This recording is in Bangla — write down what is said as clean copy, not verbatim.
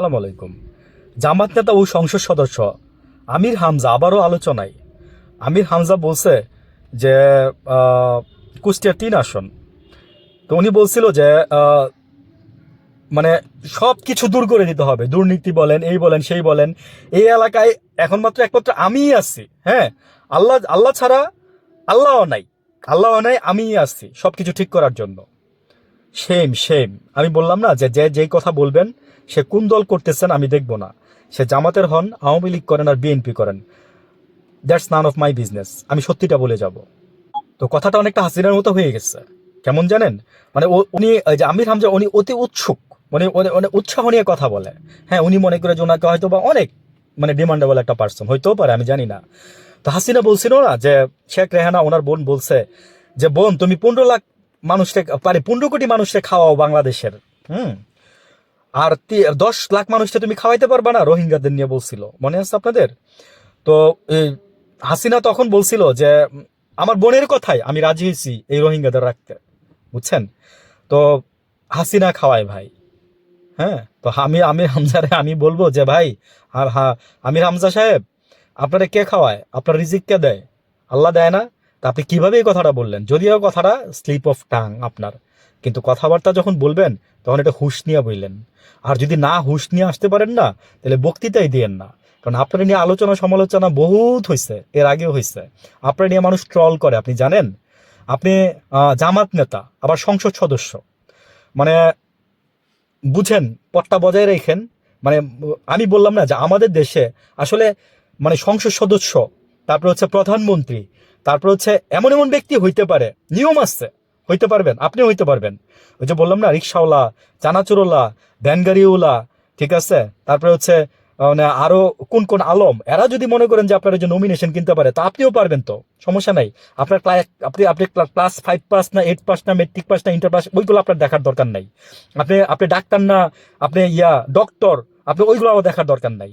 আসসালামু আলাইকুম। জামাত নেতা ও সংসদ সদস্য আমির হামজা আবারও আলোচনায়। আমির হামজা বলছে যে কুষ্টিয়ার 3 আসন। তো উনি বলছিল যে মানে সব কিছু দূর করে দিতে হবে, দুর্নীতি বলেন, এই বলেন, সেই বলেন। এই এলাকায় এখন মাত্র একমাত্র আমিই আছি। হ্যাঁ, আল্লাহ আল্লাহ ছাড়া আল্লাহও নাই, আল্লাহও নাই, আমিই আছি সব কিছু ঠিক করার জন্য। সেম সেম আমি বললাম না যে যে যেই কথা বলবেন, সে কোন দল করতেছেন আমি দেখব না। সে জামাতের হন, আওয়ামী লীগ করেন আর বিএনপি করেন, that's none of my business. আমি সত্যিটা বলে যাব। তো কথাটা অনেকটা হাসিনার মতো হয়ে গেছে। কেমন জানেন? মানে উনি এই যে আমির হামজা, উনি অতি উৎসুক, মানে মানে উৎসাহ নিয়ে কথা বলে। হ্যাঁ, উনি মনে করে যে ওনাকে হয়তো বা অনেক মানে ডিমান্ডেবল একটা পার্সন হইতেও পারে, আমি জানি না। তো হাসিনা বলছিল না যে শেখ রেহানা ওনার বোন বলছে যে বোন তুমি 15 লাখ মানুষকে, 15 কোটি মানুষকে খাওয়াও বাংলাদেশের। হুম। আর 10 লাখ মানুষকে তুমি খাওয়াইতে পারবা না, রোহিঙ্গাদের নিয়ে বলছিল, মনে আছে আপনাদের? তো এই হাসিনা তখন বলছিল যে আমার বোনের কথাই আমি রাজি হয়েছি এই রোহিঙ্গাদের রাখতে, বুঝছেন? তো হাসিনা খাওয়ায় ভাই। হ্যাঁ, তো আমির হামজারে আমি বলবো যে ভাই, আর হ্যাঁ, আমির হামজা সাহেব, আপনারা কে খাওয়ায়? আপনার রিজিক কে দেয়? আল্লাহ দেয় না? তা আপনি কিভাবে এই কথাটা বললেন? যদিও কথাটা স্লিপ অফ টাং আপনার, কিন্তু কথাবার্তা যখন বলবেন তখন এটা হুঁশ নিয়ে বললেন। আর যদি না হুঁশ নিয়ে আসতে পারেন না, তাহলে বক্তৃতাই দিয়েন না। কারণ আপনার নিয়ে আলোচনা সমালোচনা বহুত হয়েছে, এর আগেও হয়েছে। আপনার নিয়ে মানুষ ট্রল করে, আপনি জানেন? আপনি জামাত নেতা, আবার সংসদ সদস্য, মানে বুঝেন, পট্টা বজায় রেখেন। মানে আমি বললাম না যে আমাদের দেশে আসলে মানে সংসদ সদস্য, তারপর হচ্ছে প্রধানমন্ত্রী, তারপর হচ্ছে এমন এমন ব্যক্তি হইতে পারে, নিয়ম আছে, হইতে পারবেন, আপনিও হইতে পারবেন। ওই যে বললাম না, রিক্সাওয়ালা, চানাচুরওয়ালা, ভ্যান গাড়িওয়ালা, ঠিক আছে? তারপরে হচ্ছে মানে আরো কোন কোন আলম, এরা যদি মনে করেন যে আপনার যে নমিনেশন কিনতে পারে, তা আপনিও পারবেন, তো সমস্যা নাই। আপনার আপনি আপনি ক্লাস 5 পাস না 8 পাস না মেট্রিক পাস না ইন্টার পাস, ওইগুলো আপনার দেখার দরকার নাই। আপনি আপনি ডাক্তার না, আপনি ডক্টর, আপনি ওইগুলো দেখার দরকার নাই।